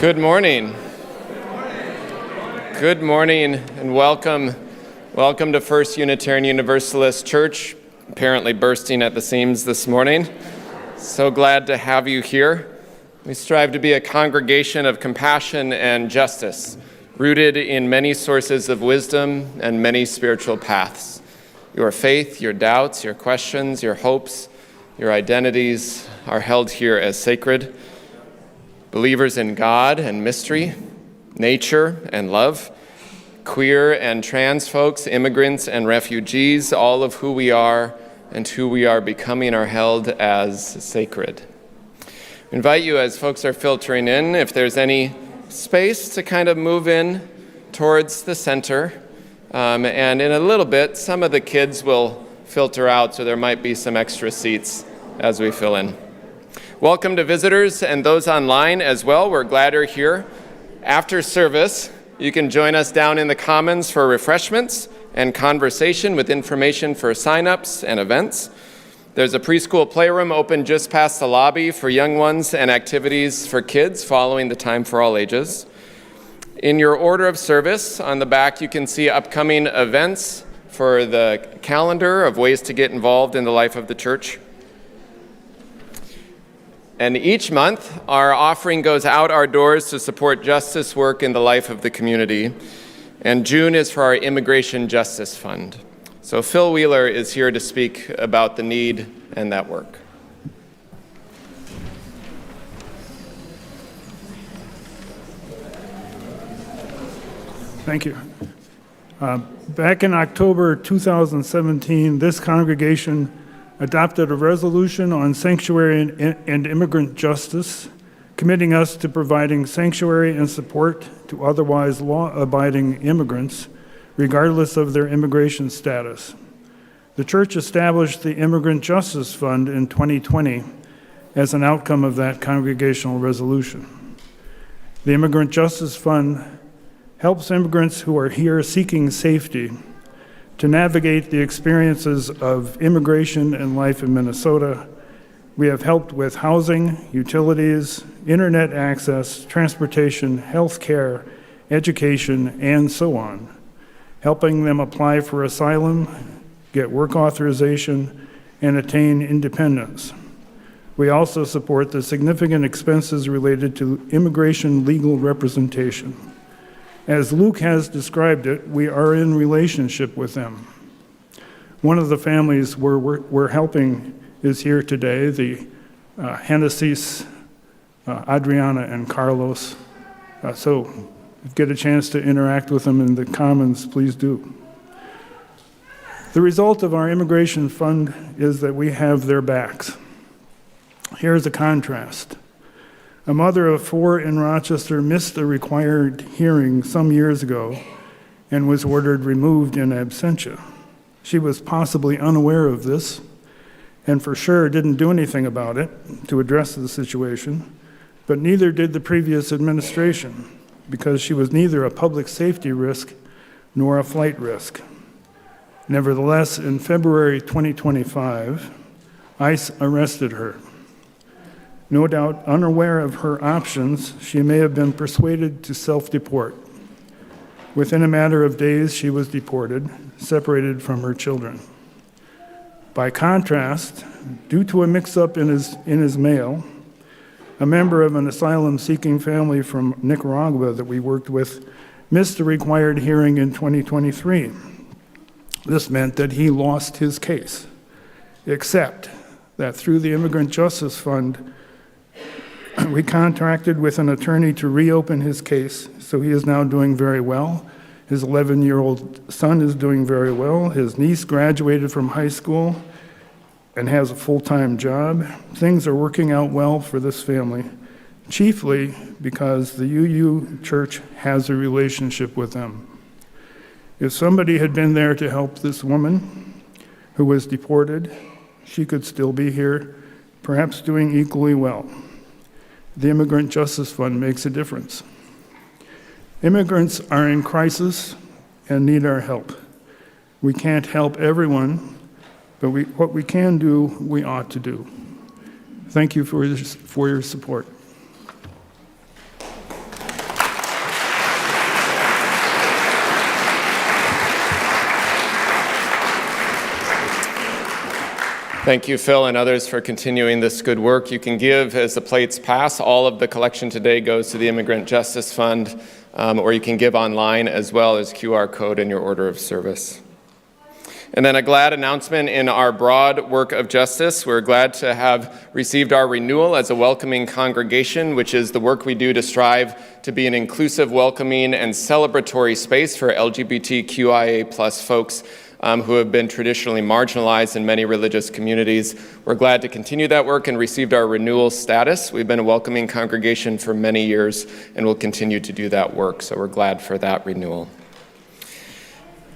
Good morning. Good morning and welcome. Welcome to First Unitarian Universalist Church, apparently bursting at the seams this morning. So glad to have you here. We strive to be a congregation of compassion and justice, rooted in many sources of wisdom and many spiritual paths. Your faith, your doubts, your questions, your hopes, your identities are held here as sacred. Believers in God and mystery, nature and love, queer and trans folks, immigrants and refugees, all of who we are and who we are becoming are held as sacred. I invite you, as folks are filtering in, if there's any space to kind of move in towards the center. And in a little bit, some of the kids will filter out, so there might be some extra seats as we fill in. Welcome to visitors and those online as well. We're glad you're here. After service, you can join us down in the Commons for refreshments and conversation with information for sign-ups and events. There's a preschool playroom open just past the lobby for young ones and activities for kids following the Time for All Ages. In your order of service, on the back, you can see upcoming events for the calendar of ways to get involved in the life of the church. And each month, our offering goes out our doors to support justice work in the life of the community. And June is for our Immigration Justice Fund. So Phil Wheeler is here to speak about the need and that work. Thank you. Back in October 2017, this congregation adopted a resolution on sanctuary and immigrant justice, committing us to providing sanctuary and support to otherwise law-abiding immigrants, regardless of their immigration status. The church established the Immigrant Justice Fund in 2020 as an outcome of that congregational resolution. The Immigrant Justice Fund helps immigrants who are here seeking safety to navigate the experiences of immigration and life in Minnesota. We have helped with housing, utilities, internet access, transportation, health care, education, and so on, helping them apply for asylum, get work authorization, and attain independence. We also support the significant expenses related to immigration legal representation. As Luke has described it, we are in relationship with them. One of the families we're helping is here today, the Hennessy's, Adriana and Carlos. So if you get a chance to interact with them in the Commons, please do. The result of our immigration fund is that we have their backs. Here's a contrast. A mother of 4 in Rochester missed a required hearing some years ago and was ordered removed in absentia. She was possibly unaware of this and for sure didn't do anything about it to address the situation, but neither did the previous administration because she was neither a public safety risk nor a flight risk. Nevertheless, in February 2025, ICE arrested her. No doubt unaware of her options, she may have been persuaded to self-deport. Within a matter of days, she was deported, separated from her children. By contrast, due to a mix-up in his mail, a member of an asylum-seeking family from Nicaragua that we worked with missed a required hearing in 2023. This meant that he lost his case, except that through the Immigrant Justice Fund, we contracted with an attorney to reopen his case, so he is now doing very well. His 11-year-old son is doing very well. His niece graduated from high school and has a full-time job. Things are working out well for this family, chiefly because the UU Church has a relationship with them. If somebody had been there to help this woman who was deported, she could still be here, perhaps doing equally well. The Immigrant Justice Fund makes a difference. Immigrants are in crisis and need our help. We can't help everyone, but what we can do, we ought to do. Thank you for your support. Thank you, Phil, and others for continuing this good work. You can give as the plates pass. All of the collection today goes to the Immigrant Justice Fund, or you can give online as well as QR code in your order of service. And then a glad announcement in our broad work of justice. We're glad to have received our renewal as a welcoming congregation, which is the work we do to strive to be an inclusive, welcoming, and celebratory space for LGBTQIA+ folks who have been traditionally marginalized in many religious communities. We're glad to continue that work and received our renewal status. We've been a welcoming congregation for many years and will continue to do that work, so we're glad for that renewal.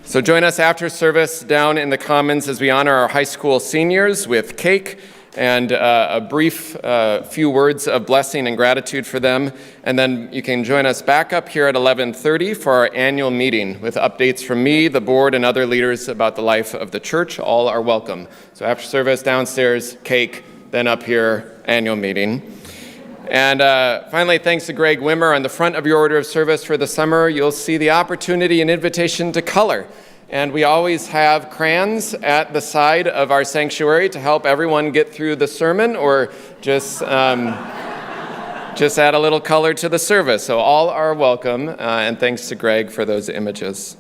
So join us after service down in the Commons as we honor our high school seniors with cake and a brief few words of blessing and gratitude for them. And then you can join us back up here at 11:30 for our annual meeting with updates from me, the board, and other leaders about the life of the church. All are welcome. So after service, downstairs, cake, then up here, annual meeting. And finally, thanks to Greg Wimmer on the front of your order of service for the summer. You'll see the opportunity and invitation to color. And we always have crayons at the side of our sanctuary to help everyone get through the sermon or just add a little color to the service. So all are welcome, and thanks to Greg for those images.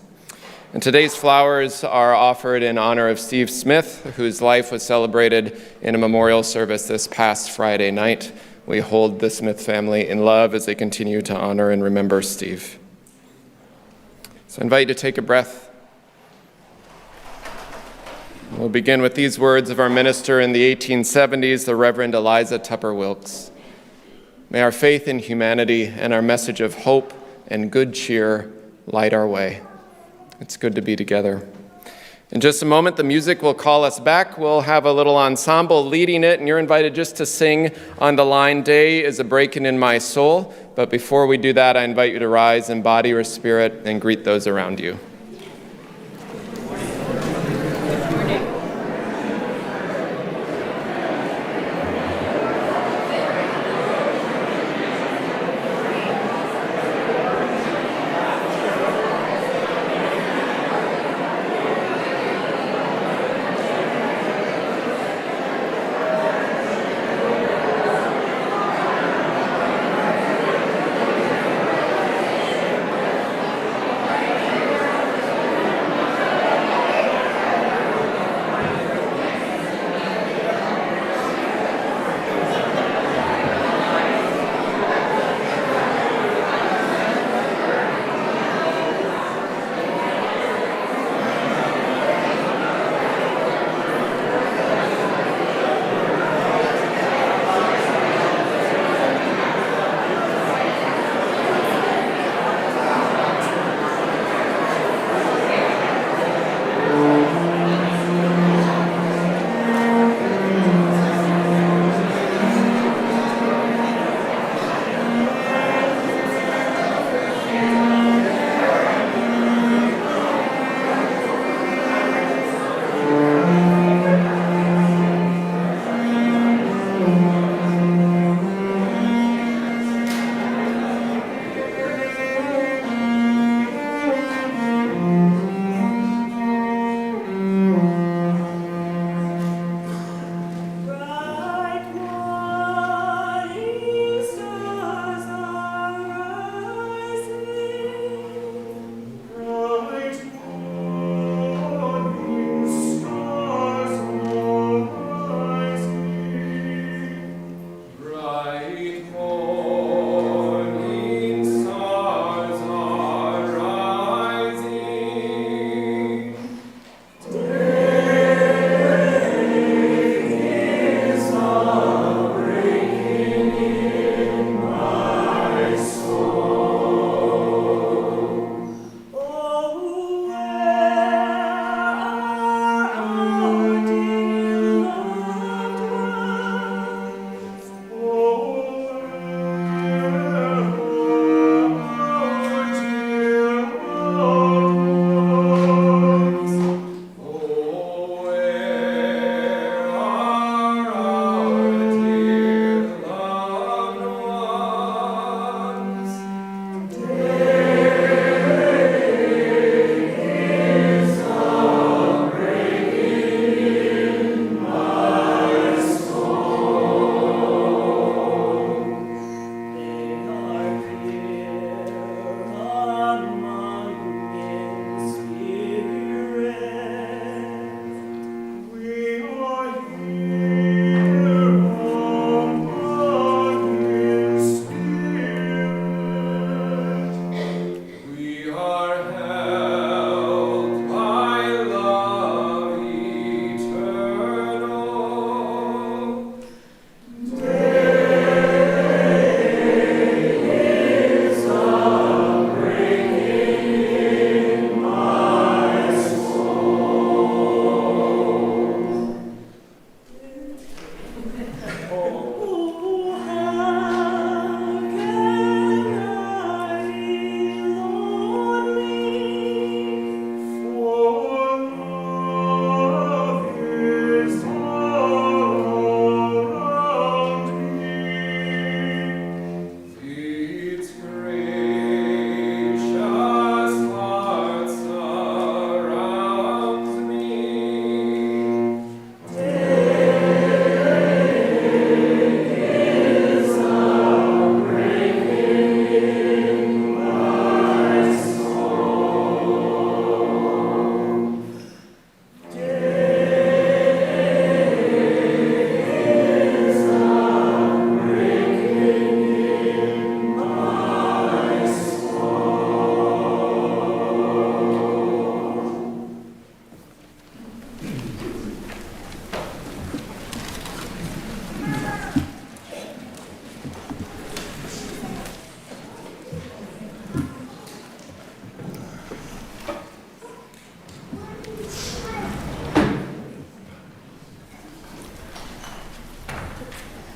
And today's flowers are offered in honor of Steve Smith, whose life was celebrated in a memorial service this past Friday night. We hold the Smith family in love as they continue to honor and remember Steve. So I invite you to take a breath. We'll begin with these words of our minister in the 1870s, the Reverend Eliza Tupper Wilkes. May our faith in humanity and our message of hope and good cheer light our way. It's good to be together. In just a moment, the music will call us back. We'll have a little ensemble leading it, and you're invited just to sing on the line, "Day is a breaking in my soul." But before we do that, I invite you to rise in body or spirit and greet those around you.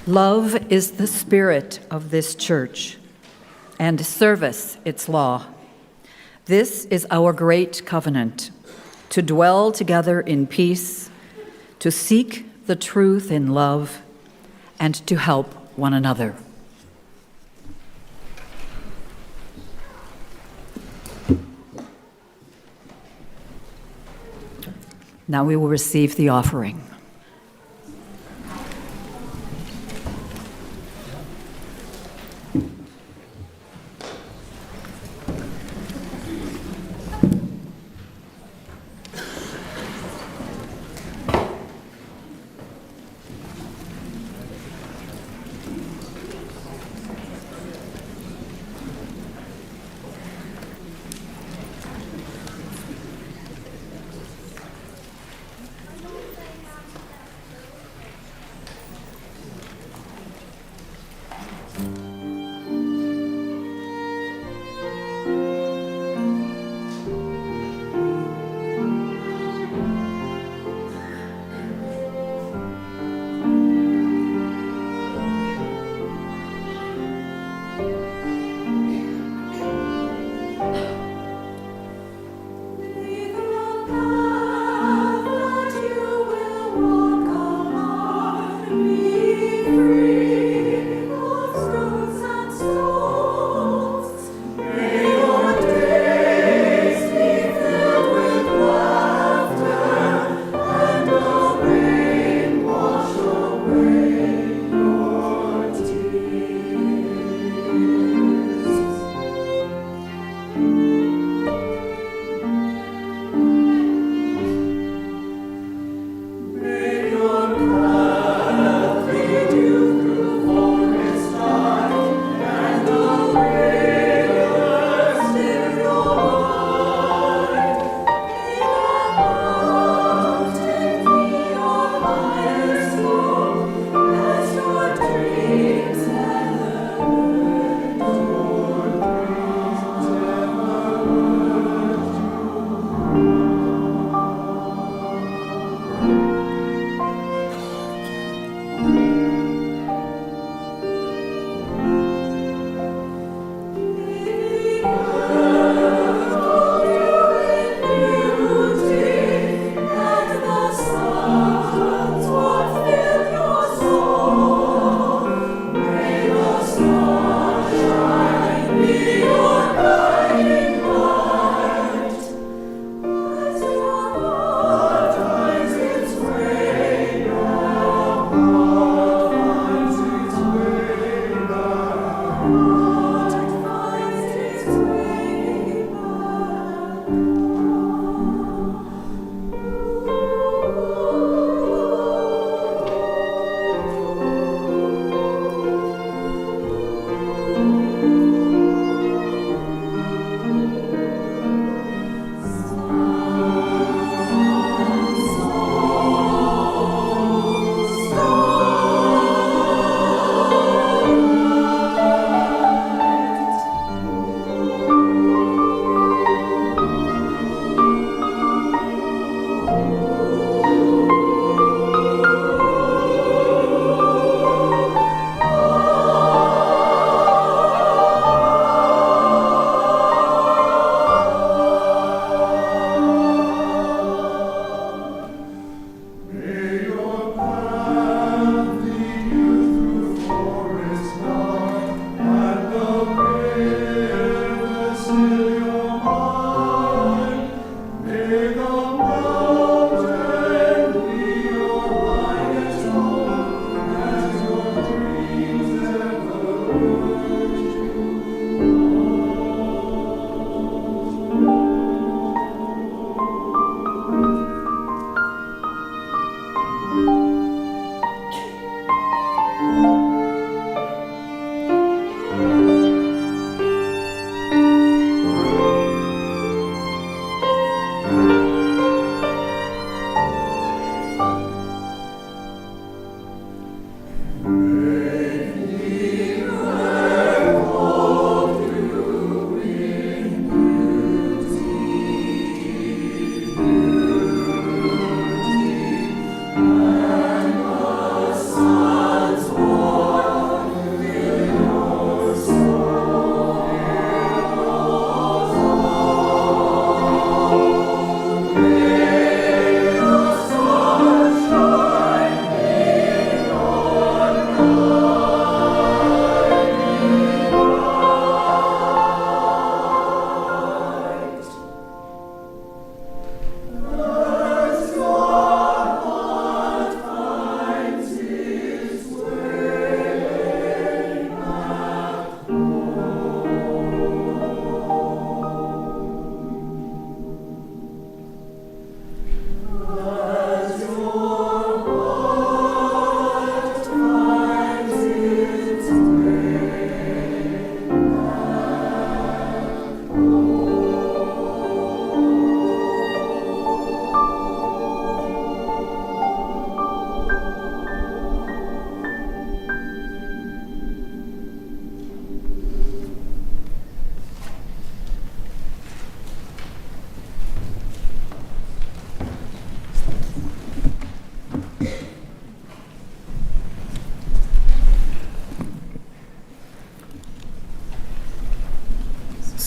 Love is the spirit of this church, and service its law. This is our great covenant, to dwell together in peace, to seek the truth in love, and to help one another. Now we will receive the offering.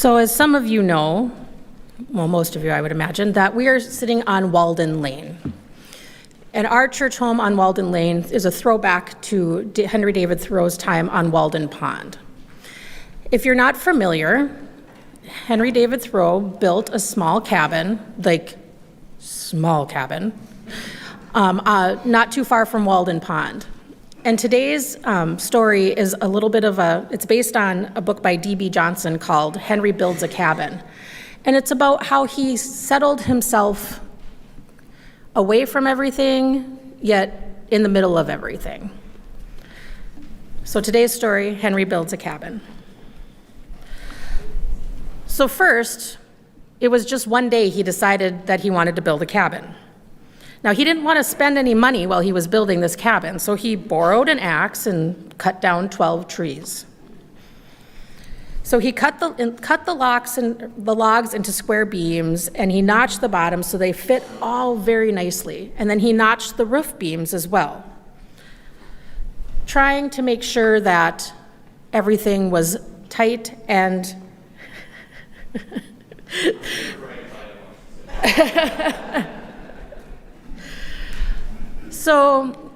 So as some of you know, well, most of you I would imagine, that we are sitting on Walden Lane. And our church home on Walden Lane is a throwback to Henry David Thoreau's time on Walden Pond. If you're not familiar, Henry David Thoreau built a small cabin, not too far from Walden Pond. And today's story is a little bit of it's based on a book by D.B. Johnson called Henry Builds a Cabin. And it's about how he settled himself away from everything, yet in the middle of everything. So today's story, Henry Builds a Cabin. So first, it was just one day he decided that he wanted to build a cabin. Now, he didn't want to spend any money while he was building this cabin, so he borrowed an axe and cut down 12 trees. So he cut the logs into square beams, and he notched the bottoms so they fit all very nicely. And then he notched the roof beams as well, trying to make sure that everything was tight and So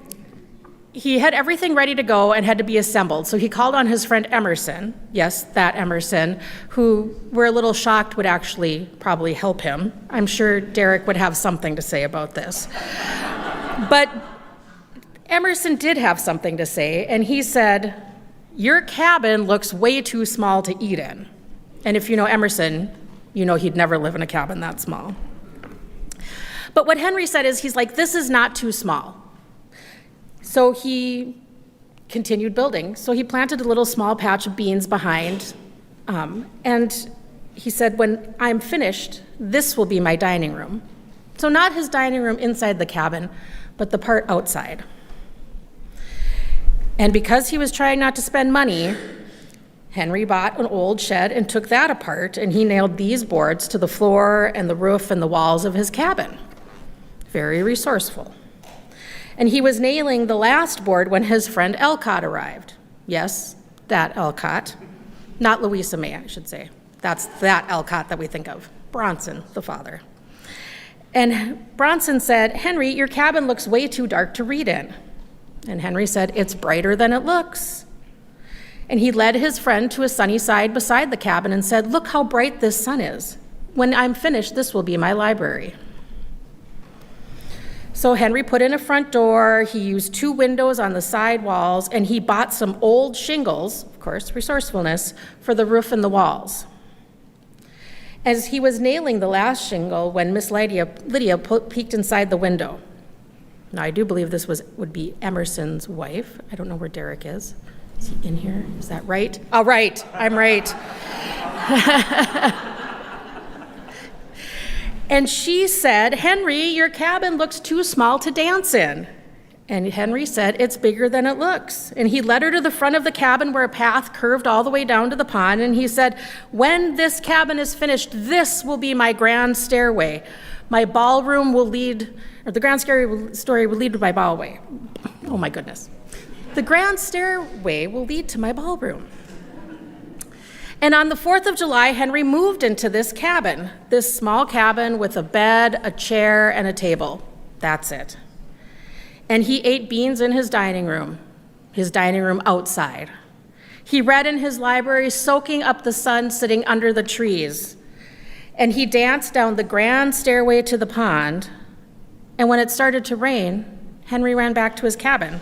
he had everything ready to go and had to be assembled. So he called on his friend Emerson, yes, that Emerson, who we're a little shocked would actually probably help him. I'm sure Derek would have something to say about this. But Emerson did have something to say, and he said, "Your cabin looks way too small to eat in." And if you know Emerson, you know he'd never live in a cabin that small. But what Henry said is, he's like, this is not too small. So he continued building. So he planted a little small patch of beans behind, and he said, when I'm finished, this will be my dining room. So not his dining room inside the cabin, but the part outside. And because he was trying not to spend money, Henry bought an old shed and took that apart, and he nailed these boards to the floor and the roof and the walls of his cabin. Very resourceful. And he was nailing the last board when his friend Elcott arrived. Yes, that Elcott. Not Louisa May, I should say. That's that Elcott that we think of. Bronson, the father. And Bronson said, "Henry, your cabin looks way too dark to read in." And Henry said, "It's brighter than it looks." And he led his friend to a sunny side beside the cabin and said, "Look how bright this sun is. When I'm finished, this will be my library." So Henry put in a front door, he used 2 windows on the side walls, and he bought some old shingles, of course, resourcefulness, for the roof and the walls. As he was nailing the last shingle, when Miss Lydia peeked inside the window. Now, I do believe this would be Emerson's wife. I don't know where Derek is. Is he in here? Is that right? Oh, right, I'm right. And she said, "Henry, your cabin looks too small to dance in." And Henry said, "It's bigger than it looks." And he led her to the front of the cabin where a path curved all the way down to the pond. And he said, "When this cabin is finished, this will be my grand stairway. My ballroom will lead, or the grand stairway will lead to my ballway." Oh my goodness. "The grand stairway will lead to my ballroom." And on the 4th of July, Henry moved into this cabin, this small cabin with a bed, a chair, and a table. That's it. And he ate beans in his dining room outside. He read in his library, soaking up the sun sitting under the trees. And he danced down the grand stairway to the pond. And when it started to rain, Henry ran back to his cabin.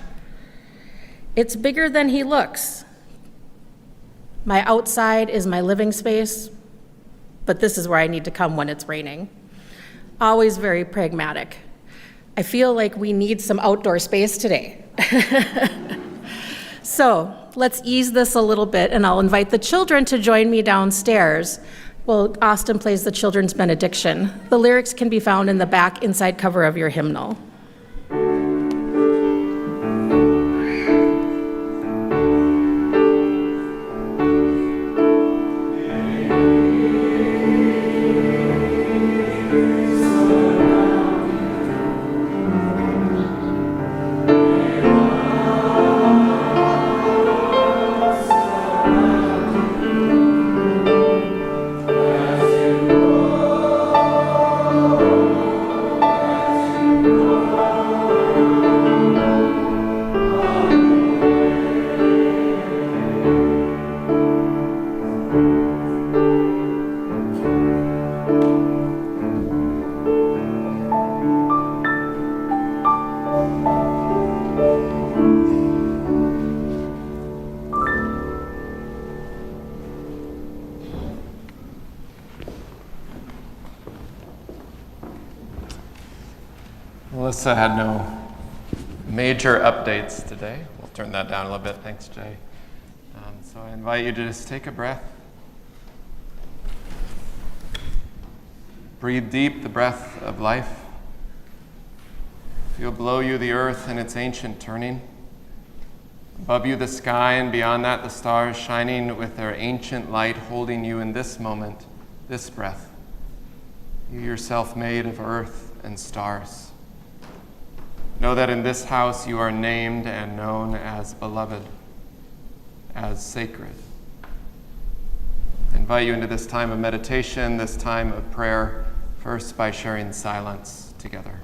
It's bigger than he looks. My outside is my living space, but this is where I need to come when it's raining. Always very pragmatic. I feel like we need some outdoor space today. So let's ease this a little bit, and I'll invite the children to join me downstairs. Well, Austin plays the children's benediction. The lyrics can be found in the back inside cover of your hymnal. Melissa had no major updates today. We'll turn that down a little bit. Thanks, Jay. So I invite you to just take a breath. Breathe deep the breath of life. Feel below you the earth and its ancient turning. Above you the sky, and beyond that the stars shining with their ancient light, holding you in this moment, this breath. You yourself made of earth and stars. Know that in this house you are named and known as beloved, as sacred. I invite you into this time of meditation, this time of prayer, first by sharing silence together.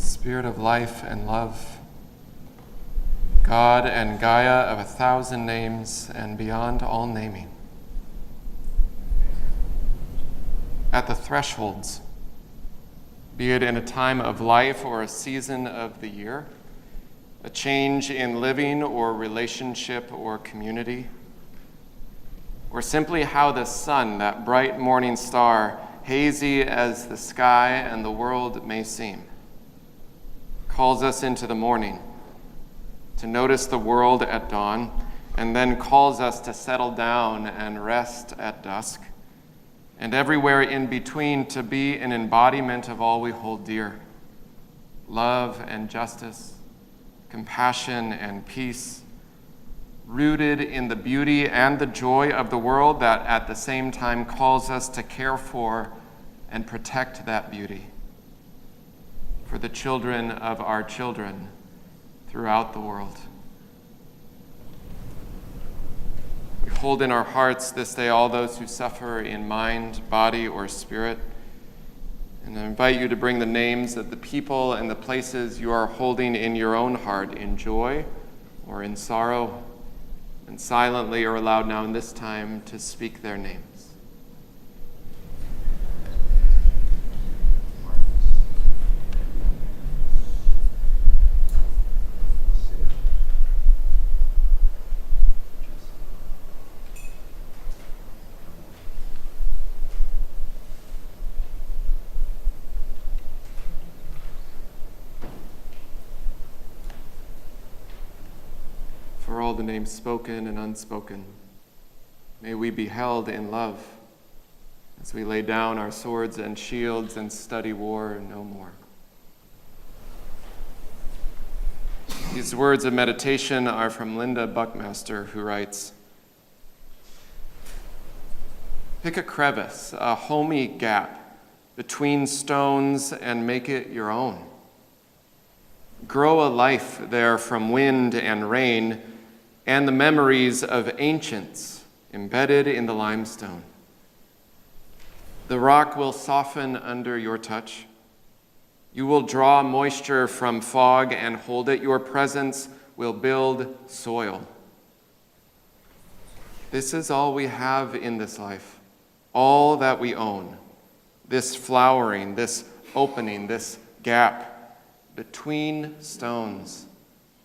Spirit of life and love, God and Gaia of 1,000 names and beyond all naming. At the thresholds, be it in a time of life or a season of the year, a change in living or relationship or community, or simply how the sun, that bright morning star, hazy as the sky and the world may seem, calls us into the morning to notice the world at dawn, and then calls us to settle down and rest at dusk, and everywhere in between to be an embodiment of all we hold dear: love and justice, compassion and peace, rooted in the beauty and the joy of the world that at the same time calls us to care for and protect that beauty for the children of our children throughout the world. We hold in our hearts this day all those who suffer in mind, body, or spirit. And I invite you to bring the names of the people and the places you are holding in your own heart in joy or in sorrow, and silently or aloud now in this time to speak their names. For all the names spoken and unspoken, may we be held in love as we lay down our swords and shields and study war no more. These words of meditation are from Linda Buckmaster, who writes, "Pick a crevice, a homey gap between stones, and make it your own. Grow a life there from wind and rain, and the memories of ancients embedded in the limestone. The rock will soften under your touch. You will draw moisture from fog and hold it. Your presence will build soil. This is all we have in this life, all that we own, this flowering, this opening, this gap between stones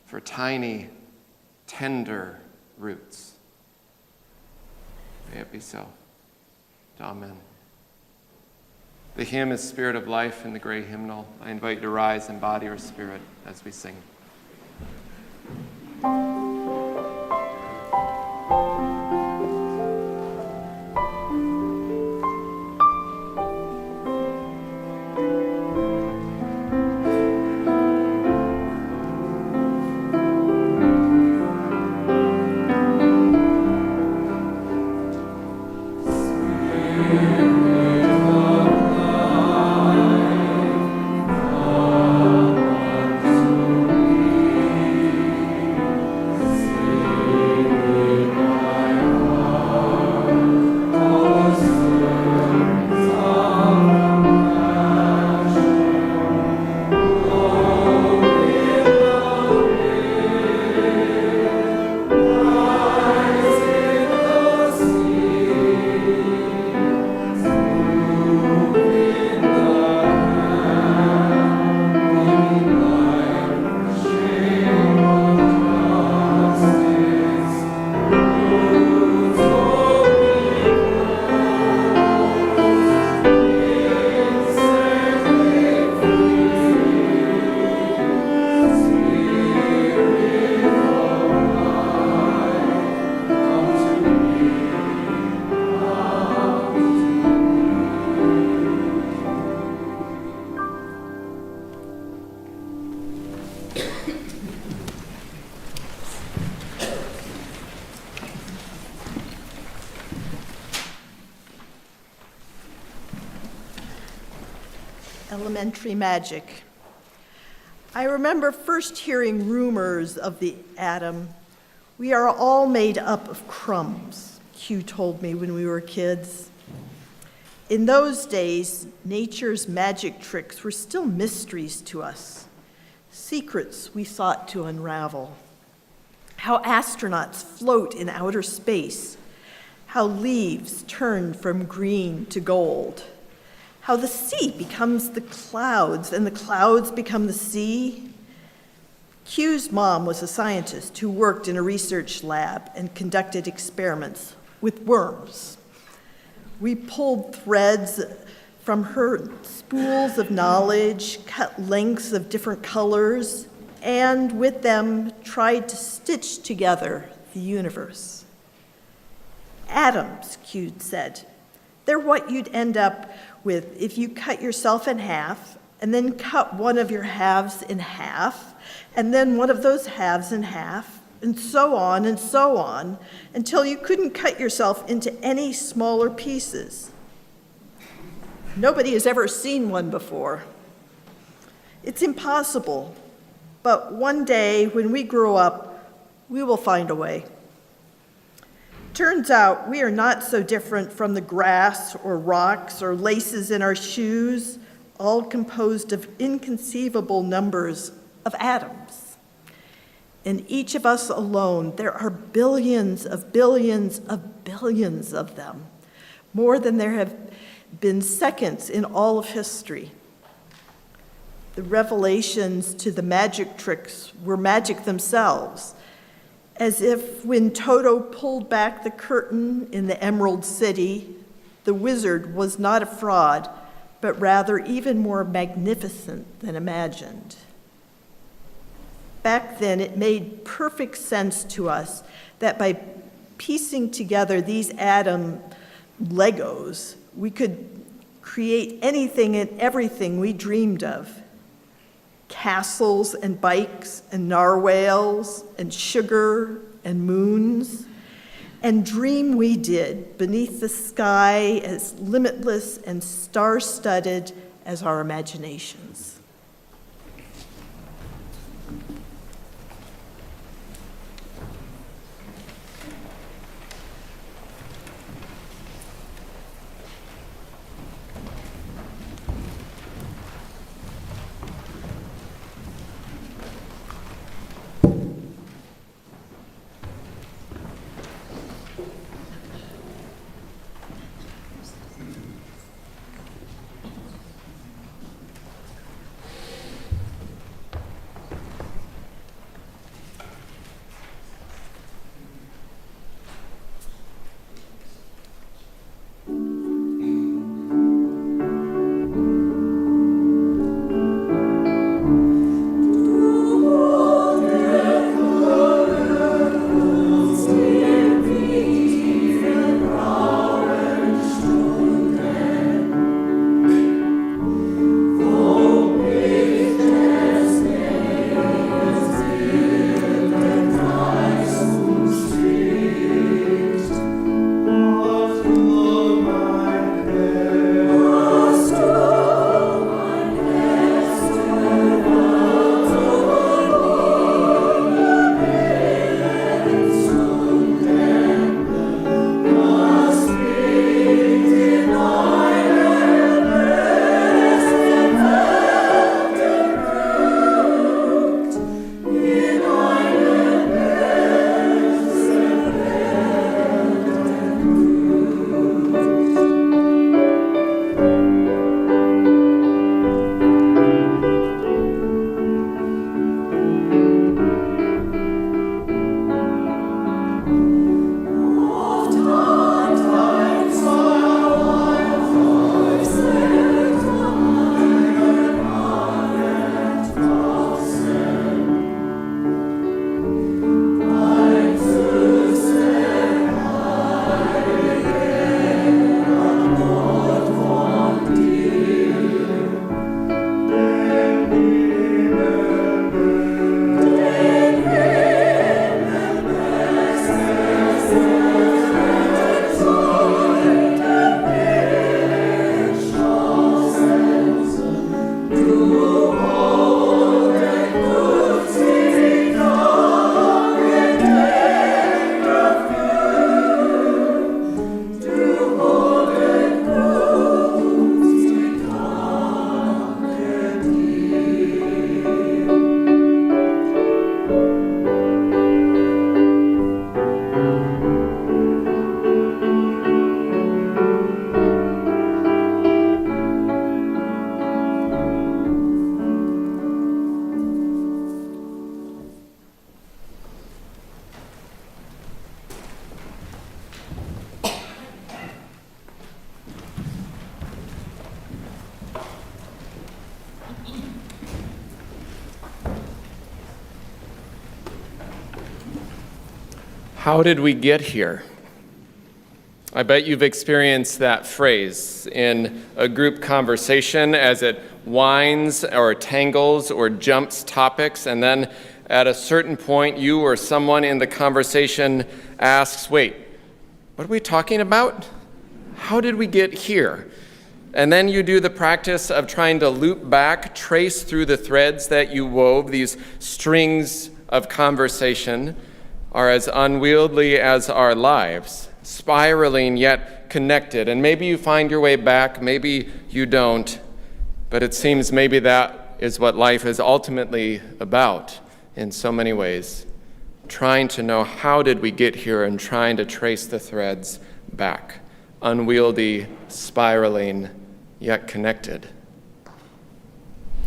for tiny, tender roots. May it be so. Amen." The hymn is Spirit of Life in the gray hymnal. I invite you to rise in body or spirit as we sing. Spirit of life, come unto me. Elementary magic. I remember first hearing rumors of the atom. We are all made up of crumbs, Q told me when we were kids. In those days, nature's magic tricks were still mysteries to us, secrets we sought to unravel. How astronauts float in outer space, how leaves turn from green to gold, how the sea becomes the clouds and the clouds become the sea. Q's mom was a scientist who worked in a research lab and conducted experiments with worms. We pulled threads from her spools of knowledge, cut lengths of different colors, and with them tried to stitch together the universe. Atoms, Q said, they're what you'd end up with if you cut yourself in half and then cut one of your halves in half and then one of those halves in half and so on until you couldn't cut yourself into any smaller pieces. Nobody has ever seen one before. It's impossible, but one day when we grow up, we will find a way. Turns out we are not so different from the grass or rocks or laces in our shoes, all composed of inconceivable numbers of atoms. In each of us alone, there are billions of billions of billions of them, more than there have been seconds in all of history. The revelations to the magic tricks were magic themselves, as if when Toto pulled back the curtain in the Emerald City, the wizard was not a fraud, but rather even more magnificent than imagined. Back then, it made perfect sense to us that by piecing together these atom Legos, we could create anything and everything we dreamed of. Castles and bikes and narwhals and sugar and moons. And dream we did beneath the sky as limitless and star-studded as our imaginations. How did we get here? I bet you've experienced that phrase in a group conversation as it winds or tangles or jumps topics, and then at a certain point, you or someone in the conversation asks, wait, what are we talking about? How did we get here? And then you do the practice of trying to loop back, trace through the threads that you wove. These strings of conversation are as unwieldy as our lives, spiraling yet connected. And maybe you find your way back, maybe you don't, but it seems maybe that is what life is ultimately about in so many ways, trying to know how did we get here and trying to trace the threads back, unwieldy, spiraling, yet connected.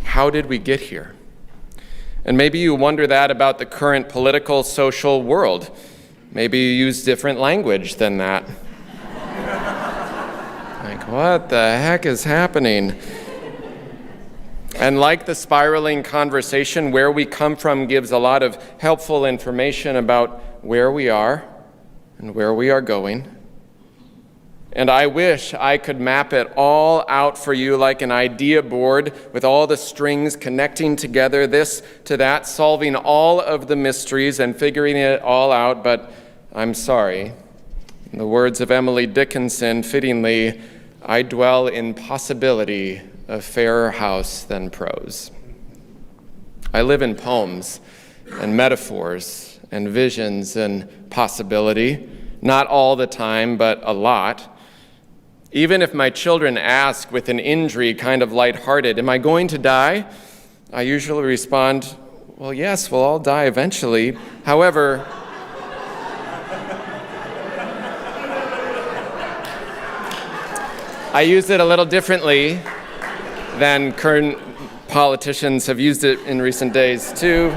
How did we get here? And maybe you wonder that about the current political, social world. Maybe you use different language than that. Like, what the heck is happening? And like the spiraling conversation, where we come from gives a lot of helpful information about where we are and where we are going. And I wish I could map it all out for you like an idea board with all the strings connecting together, this to that, solving all of the mysteries and figuring it all out, but I'm sorry. In the words of Emily Dickinson, fittingly, I dwell in possibility of fairer house than prose. I live in poems and metaphors and visions and possibility, not all the time, but a lot. Even if my children ask with an injury, kind of lighthearted, am I going to die? I usually respond, well, yes, we'll all die eventually. However, I use it a little differently than current politicians have used it in recent days, too.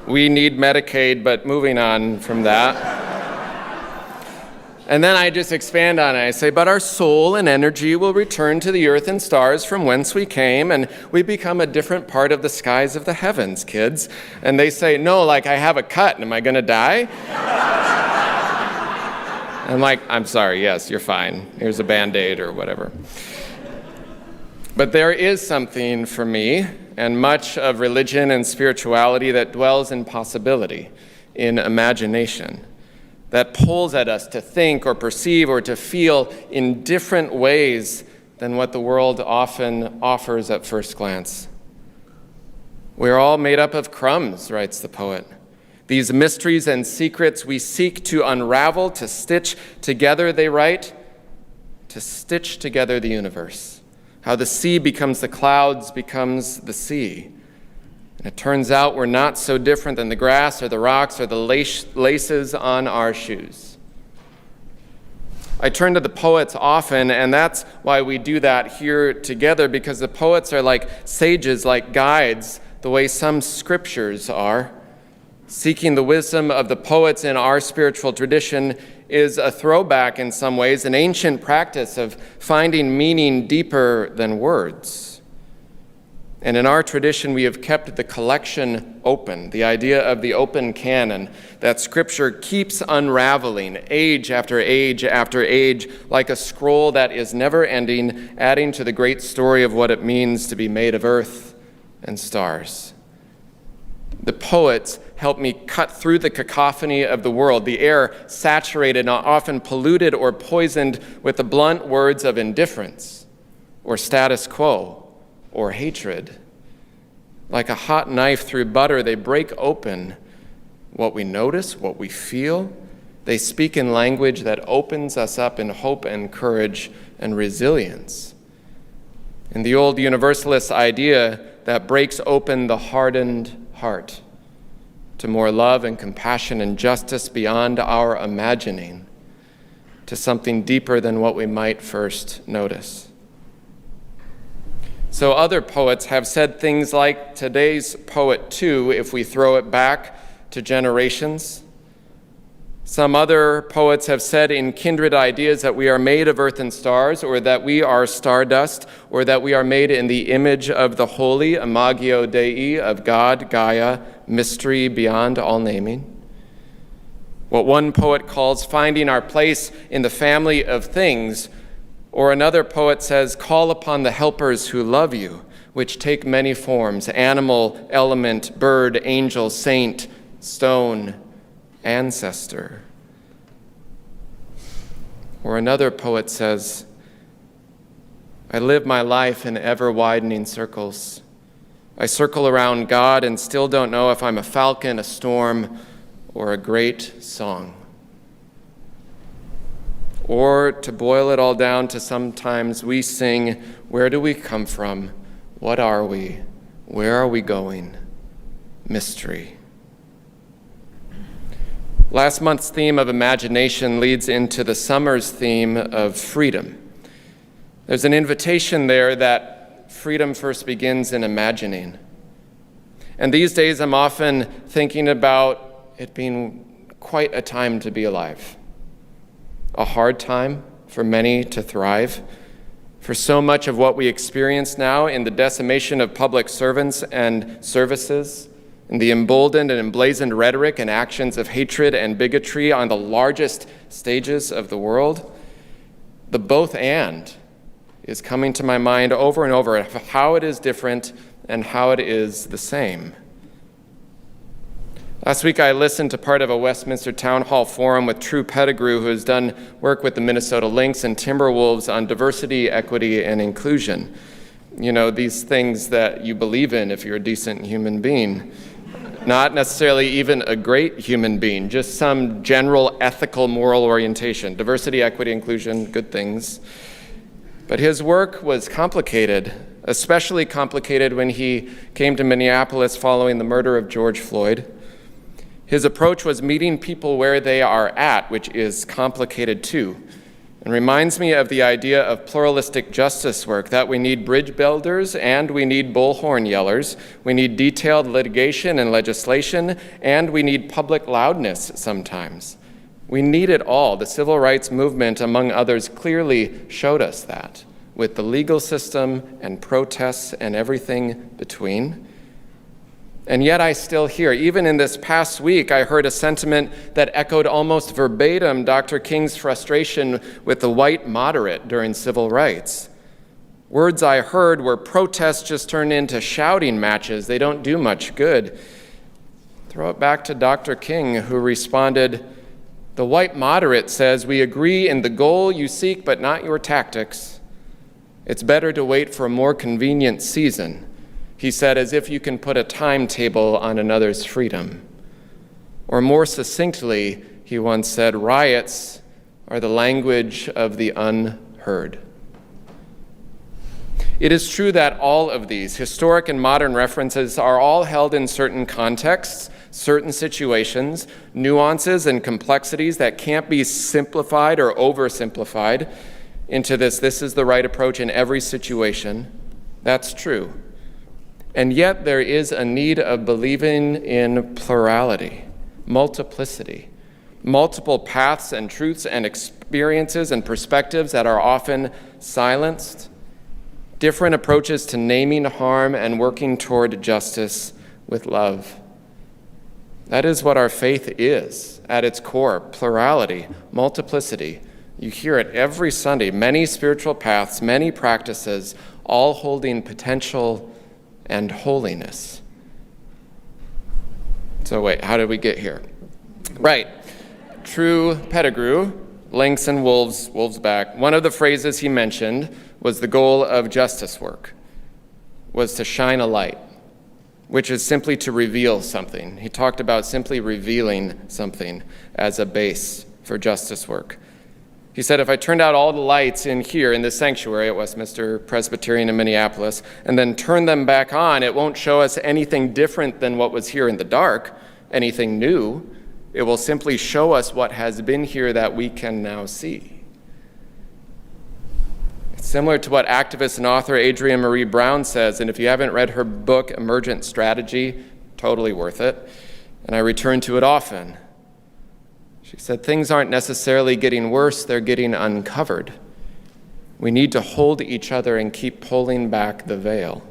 We need Medicaid, but moving on from that. And then I just expand on it. I say, but our soul and energy will return to the earth and stars from whence we came, and we become a different part of the skies of the heavens, kids. And they say, no, like I have a cut. Am I going to die? I'm like, I'm sorry, yes, you're fine. Here's a Band-Aid or whatever. But there is something for me and much of religion and spirituality that dwells in possibility, in imagination, that pulls at us to think or perceive or to feel in different ways than what the world often offers at first glance. We're all made up of crumbs, writes the poet. These mysteries and secrets we seek to unravel, to stitch together, they write, to stitch together the universe. How the sea becomes the clouds becomes the sea. And it turns out we're not so different than the grass or the rocks or the laces on our shoes. I turn to the poets often, and that's why we do that here together, because the poets are like sages, like guides, the way some scriptures are. Seeking the wisdom of the poets in our spiritual tradition is a throwback in some ways, an ancient practice of finding meaning deeper than words. And in our tradition, we have kept the collection open, the idea of the open canon, that Scripture keeps unraveling age after age after age, like a scroll that is never ending, adding to the great story of what it means to be made of earth and stars. The poets help me cut through the cacophony of the world, the air saturated and often polluted or poisoned with the blunt words of indifference or status quo or hatred. Like a hot knife through butter, they break open what we notice, what we feel. They speak in language that opens us up in hope and courage and resilience. In the old Universalist idea that breaks open the hardened heart to more love and compassion and justice beyond our imagining, to something deeper than what we might first notice. So other poets have said things like today's poet too, if we throw it back to generations. Some other poets have said in kindred ideas that we are made of earth and stars, or that we are stardust, or that we are made in the image of the holy, imago Dei, of God, Gaia, mystery beyond all naming. what one poet calls finding our place in the family of things, or another poet says, call upon the helpers who love you, which take many forms: animal, element, bird, angel, saint, stone, ancestor. Or another poet says, I live my life in ever-widening circles. I circle around God and still don't know if I'm a falcon, a storm, or a great song. Or, to boil it all down to sometimes we sing, where do we come from? What are we? Where are we going? Mystery. Last month's theme of imagination leads into the summer's theme of freedom. There's an invitation there that freedom first begins in imagining. And these days I'm often thinking about it being quite a time to be alive. A hard time for many to thrive. For so much of what we experience now in the decimation of public servants and services, in the emboldened and emblazoned rhetoric and actions of hatred and bigotry on the largest stages of the world, the both and is coming to my mind over and over of how it is different and how it is the same. Last week I listened to part of a Westminster Town Hall forum with True Pettigrew, who has done work with the Minnesota Lynx and Timberwolves on diversity, equity, and inclusion. You know, these things that you believe in if you're a decent human being. Not necessarily even a great human being, just some general ethical, moral orientation. Diversity, equity, inclusion, good things. But his work was complicated, especially complicated when he came to Minneapolis following the murder of George Floyd. His approach was meeting people where they are at, which is complicated too, and reminds me of the idea of pluralistic justice work, that we need bridge builders and we need bullhorn yellers, we need detailed litigation and legislation, and we need public loudness sometimes. We need it all. The civil rights movement, among others, clearly showed us that, with the legal system and protests and everything between. And yet I still hear, even in this past week, I heard a sentiment that echoed almost verbatim Dr. King's frustration with the white moderate during civil rights. Words I heard were protests just turned into shouting matches. They don't do much good. Throw it back to Dr. King, who responded, the white moderate says, we agree in the goal you seek, but not your tactics. It's better to wait for a more convenient season. He said, as if you can put a timetable on another's freedom. Or more succinctly, he once said, riots are the language of the unheard. It is true that all of these historic and modern references are all held in certain contexts, certain situations, nuances and complexities that can't be simplified or oversimplified into this is the right approach in every situation. That's true. And yet there is a need of believing in plurality, multiplicity, multiple paths and truths and experiences and perspectives that are often silenced, different approaches to naming harm and working toward justice with love. That is what our faith is at its core: plurality, multiplicity. You hear it every Sunday, many spiritual paths, many practices, all holding potential and holiness. So wait, how did we get here? Right, True Pettigrew, Lynx and Wolves back. One of the phrases he mentioned was the goal of justice work, was to shine a light, which is simply to reveal something. He talked about simply revealing something as a base for justice work. He said, if I turned out all the lights in here in this sanctuary at Westminster Presbyterian in Minneapolis and then turn them back on, it won't show us anything different than what was here in the dark, anything new. It will simply show us what has been here that we can now see. It's similar to what activist and author Adrienne Marie Brown says, and if you haven't read her book, Emergent Strategy, totally worth it, and I return to it often. She said, things aren't necessarily getting worse, they're getting uncovered. We need to hold each other and keep pulling back the veil.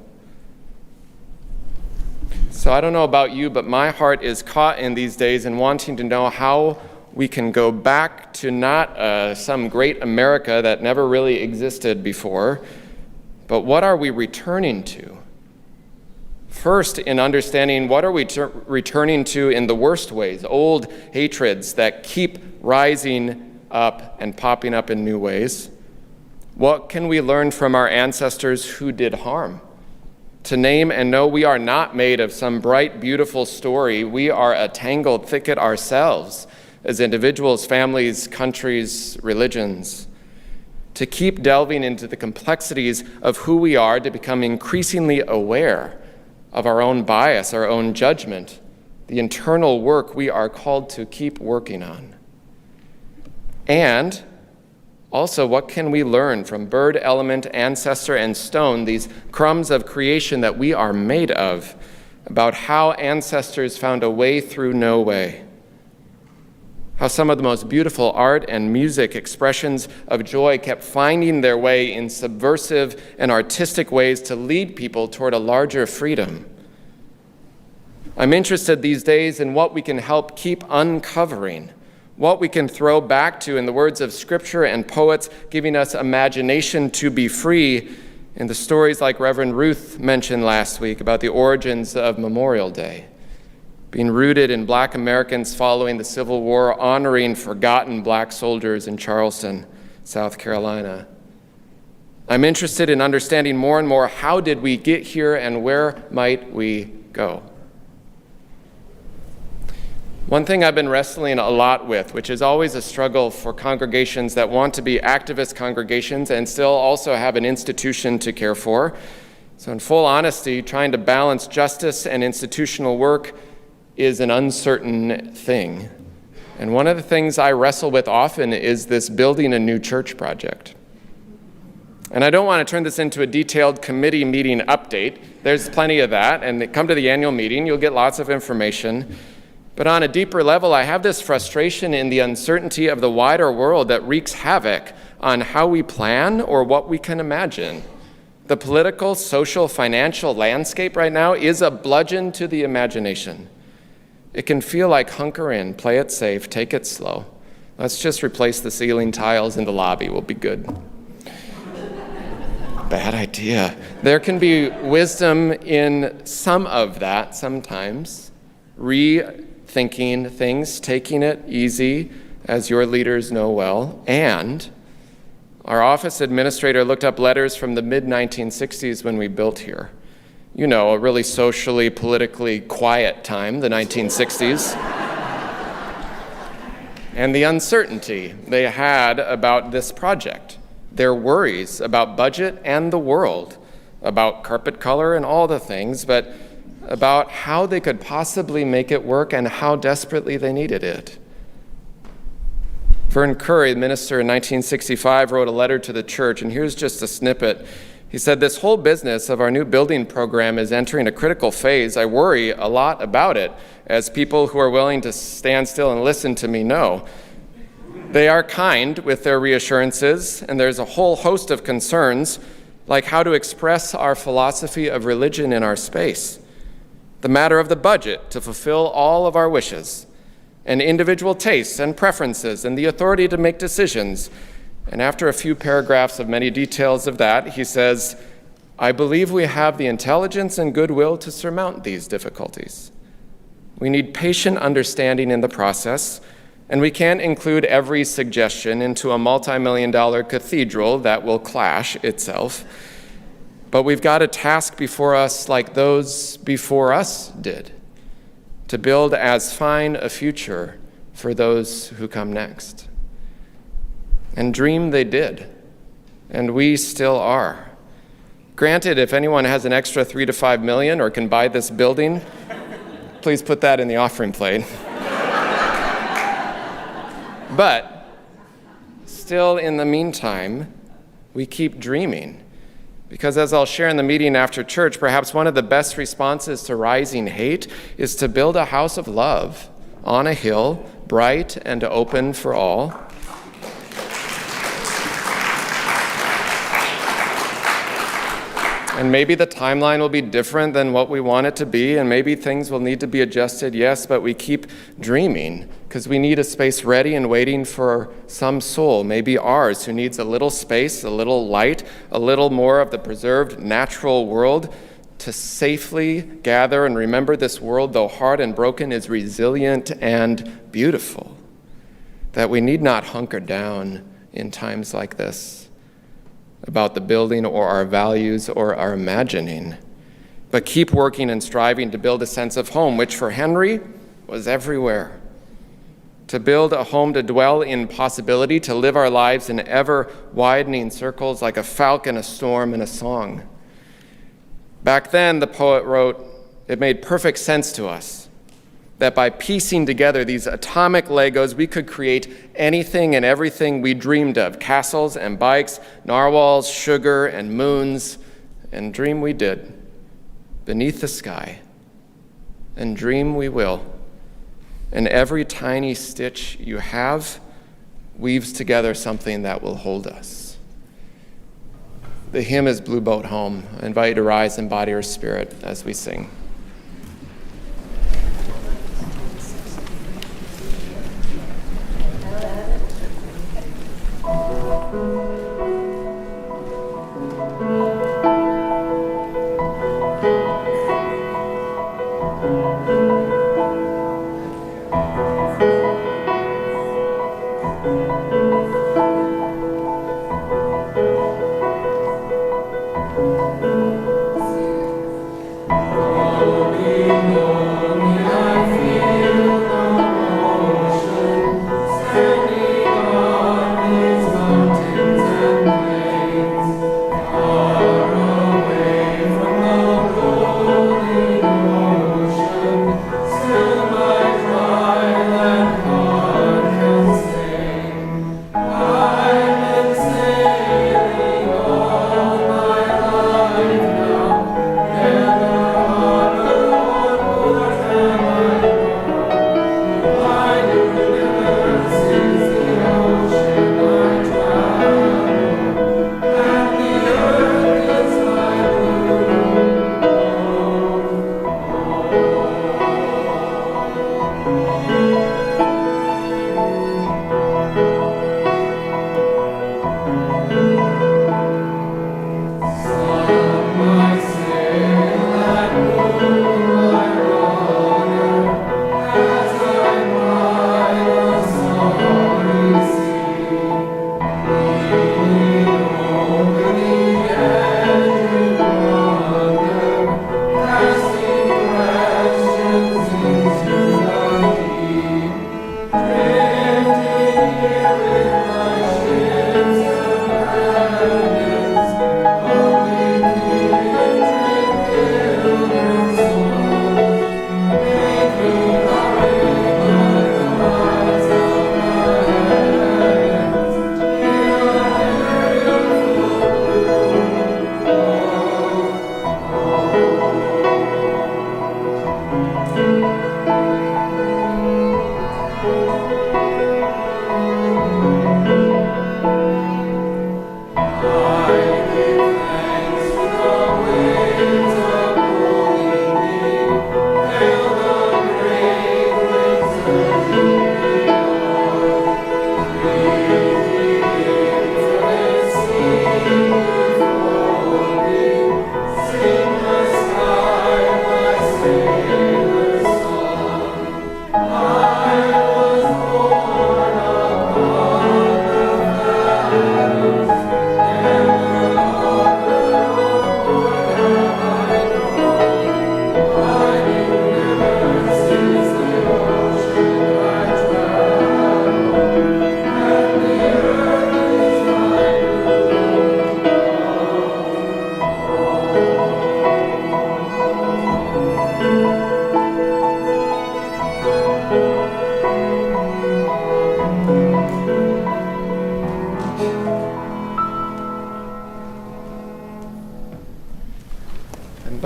So I don't know about you, but my heart is caught in these days in wanting to know how we can go back to not some great America that never really existed before, but what are we returning to? First, in understanding what are we returning to in the worst ways, old hatreds that keep rising up and popping up in new ways. What can we learn from our ancestors who did harm? To name and know we are not made of some bright, beautiful story. We are a tangled thicket ourselves as individuals, families, countries, religions. To keep delving into the complexities of who we are, to become increasingly aware of our own bias, our own judgment, the internal work we are called to keep working on. And also, what can we learn from bird, element, ancestor, and stone, these crumbs of creation that we are made of, about how ancestors found a way through no way? How some of the most beautiful art and music expressions of joy kept finding their way in subversive and artistic ways to lead people toward a larger freedom. I'm interested these days in what we can help keep uncovering, what we can throw back to in the words of scripture and poets, giving us imagination to be free in the stories like Reverend Ruth mentioned last week about the origins of Memorial Day, being rooted in Black Americans following the Civil War, honoring forgotten Black soldiers in Charleston, South Carolina. I'm interested in understanding more and more, how did we get here and where might we go? One thing I've been wrestling a lot with, which is always a struggle for congregations that want to be activist congregations and still also have an institution to care for. So in full honesty, trying to balance justice and institutional work is an uncertain thing. And one of the things I wrestle with often is this building a new church project. And I don't want to turn this into a detailed committee meeting update. There's plenty of that, and come to the annual meeting, you'll get lots of information. But on a deeper level, I have this frustration in the uncertainty of the wider world that wreaks havoc on how we plan or what we can imagine. The political, social, financial landscape right now is a bludgeon to the imagination. It can feel like hunker in, play it safe, take it slow. Let's just replace the ceiling tiles in the lobby, we'll be good. Bad idea. There can be wisdom in some of that sometimes. Rethinking things, taking it easy, as your leaders know well. And our office administrator looked up letters from the mid-1960s when we built here. You know, a really socially, politically quiet time, the 1960s. And the uncertainty they had about this project, their worries about budget and the world, about carpet color and all the things, but about how they could possibly make it work and how desperately they needed it. Vern Curry, the minister in 1965, wrote a letter to the church, and here's just a snippet. He said, "This whole business of our new building program is entering a critical phase. I worry a lot about it, as people who are willing to stand still and listen to me know. They are kind with their reassurances, and there's a whole host of concerns, like how to express our philosophy of religion in our space, the matter of the budget to fulfill all of our wishes, and individual tastes and preferences, and the authority to make decisions." And after a few paragraphs of many details of that, he says, "I believe we have the intelligence and goodwill to surmount these difficulties. We need patient understanding in the process, and we can't include every suggestion into a multi-million-dollar cathedral that will clash itself. But we've got a task before us like those before us did, to build as fine a future for those who come next." And dream they did, and we still are. Granted, if anyone has an extra $3 to $5 million or can buy this building, please put that in the offering plate. But still, in the meantime, we keep dreaming. Because as I'll share in the meeting after church, perhaps one of the best responses to rising hate is to build a house of love on a hill, bright and open for all. And maybe the timeline will be different than what we want it to be, and maybe things will need to be adjusted, yes, but we keep dreaming because we need a space ready and waiting for some soul, maybe ours, who needs a little space, a little light, a little more of the preserved natural world to safely gather and remember this world, though hard and broken, is resilient and beautiful. That we need not hunker down in times like this about the building or our values or our imagining, but keep working and striving to build a sense of home, which for Henry was everywhere. To build a home to dwell in possibility, to live our lives in ever-widening circles like a falcon, a storm, and a song. Back then, the poet wrote, it made perfect sense to us that by piecing together these atomic Legos, we could create anything and everything we dreamed of, castles and bikes, narwhals, sugar and moons, and dream we did, beneath the sky, and dream we will. And every tiny stitch you have weaves together something that will hold us. The hymn is Blue Boat Home. I invite you to rise in body or spirit as we sing.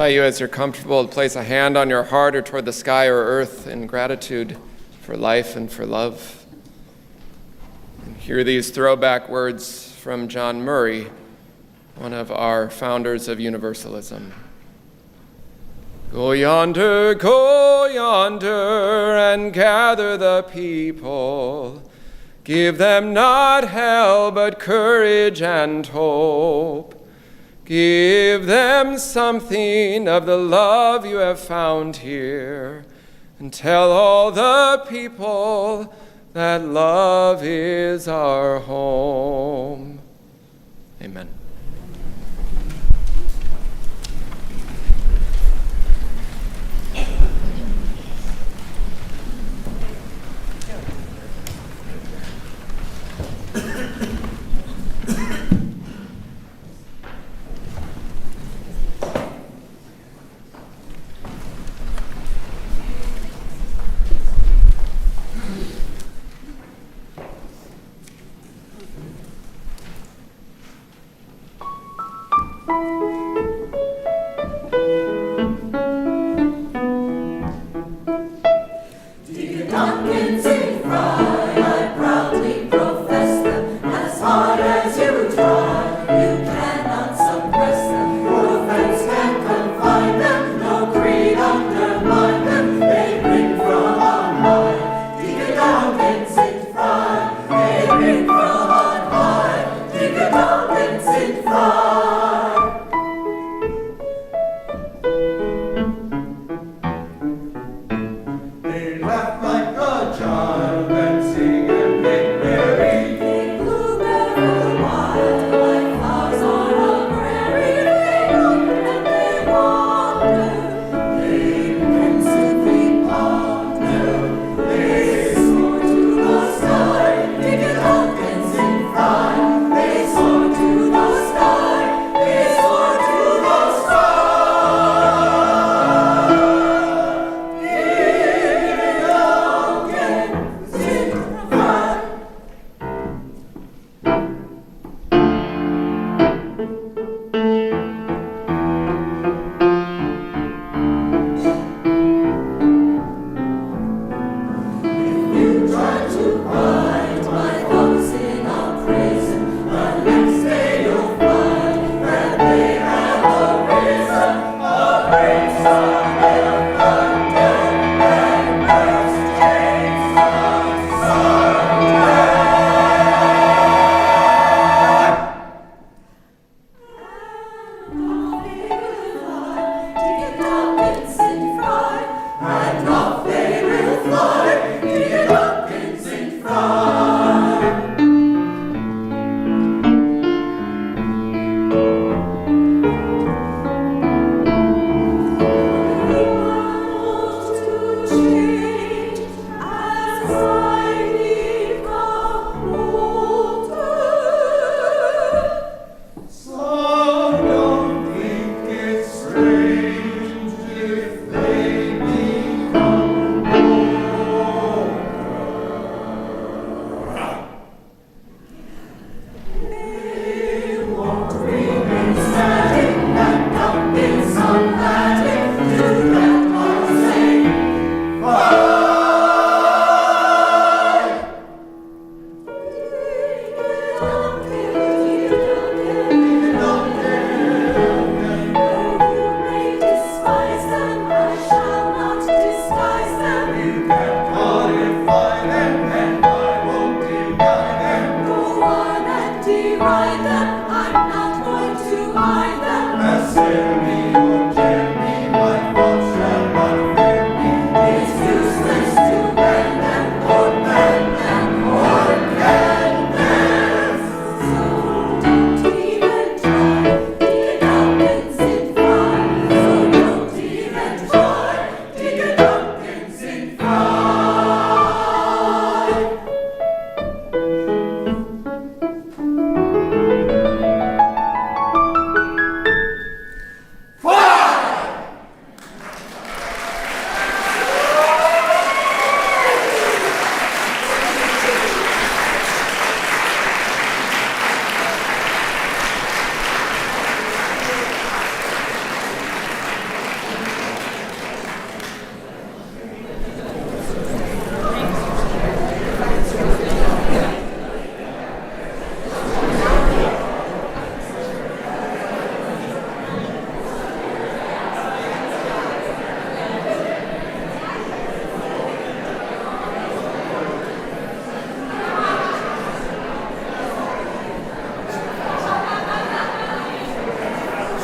invite you, as you're comfortable, to place a hand on your heart or toward the sky or earth in gratitude for life and for love. And hear these throwback words from John Murray, one of our founders of Universalism. Go yonder, and gather the people. Give them not hell, but courage and hope. Give them something of the love you have found here, and tell all the people that love is our home. Amen.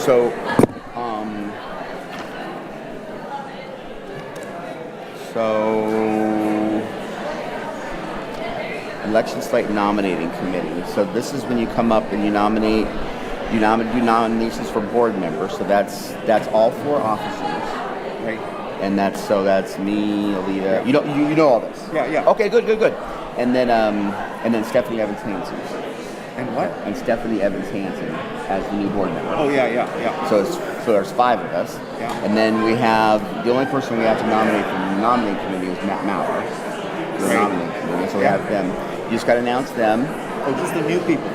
So, um, election slate nominating committee. So this is when you come up and you do nominations for board members. So that's all 4 officers. Right. And that's me, Alita. You know all this. Yeah. Okay, good. And then Stephanie Evans Hansen. And what? And Stephanie Evans Hansen as the new board member. Oh, yeah. So there's 5 of us. Yeah. And then we have the only person we have to nominate from the nominating committee is Matt Maurer. The Right. nominating committee. So we Yeah. have them. You just got to announce them. Oh, just the new people.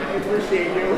I appreciate you.